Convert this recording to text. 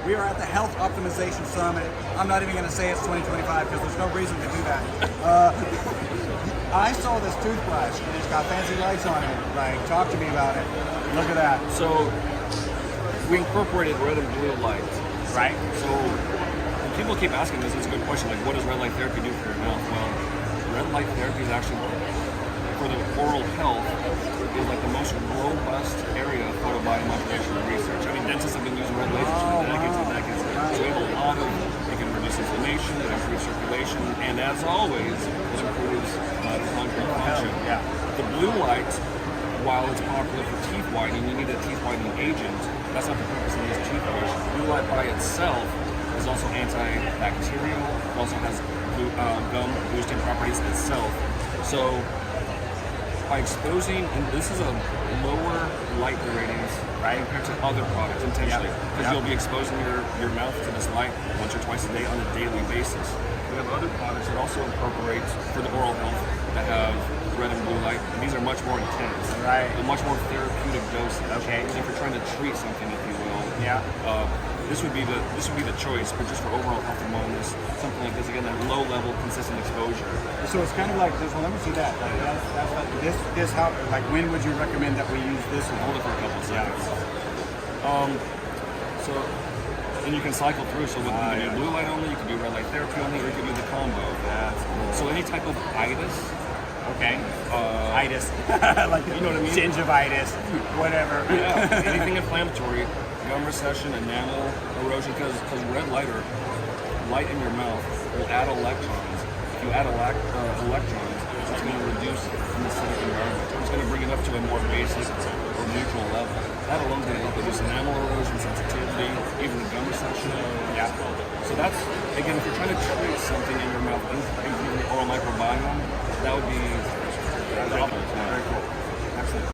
We are at the Health Optimization Summit. I'm not even going to say it's 2025 because there's no reason to do that. I saw this toothbrush and it's got fancy lights on it. Like, talk to me about it. Look at that. So we incorporated red and blue light. Right. So people keep asking this. It's a good question. Like, what does red light therapy do for your mouth? Well, red light therapy is actually for the oral health is like the most robust area of photobiomodulation research. I mean, dentists have been using red lasers for decades and decades. So we have a lot of, it can reduce inflammation, it improves circulation, and as always, it improves mitochondrial function. Yeah. The blue light, while it's popular for teeth whitening, you need a teeth whitening agent. That's not the purpose of this toothbrush. Blue light by itself is also antibacterial. It also has gum boosting properties itself. So by exposing, and this is a lower light ratings, right, compared to other products intentionally, because you'll be exposing your mouth to this light once or twice a day on a daily basis. We have other products that also incorporate for the oral health that have red and blue light, and these are much more intense, right, a much more therapeutic dosage. Okay. So if you're trying to treat something, if you will, this would be the choice. But just for overall health and wellness, something like this, again, that low level, consistent exposure. So it's kind of like this. Well, let me see that. Like, that's like this. How? Like, when would you recommend that we use this one? Hold it for a couple seconds. So, and you can cycle through. So you can do blue light only, you can do red light therapy only, or you can do the combo. That's cool. So any type of itis. Okay. Itis. Like, you know what I mean? Gingivitis, whatever. Yeah. Anything inflammatory, gum recession, enamel erosion, because red light or light in your mouth will add electrons. If you add electrons, it's going to reduce an acidic environment. It's going to bring it up to a more basic or neutral level. That alone is going to help reduce enamel erosion, sensitivity, even gum recession. Yeah. So that's, again, if you're trying to treat something in your mouth, including the oral microbiome, that would be Very cool. Excellent.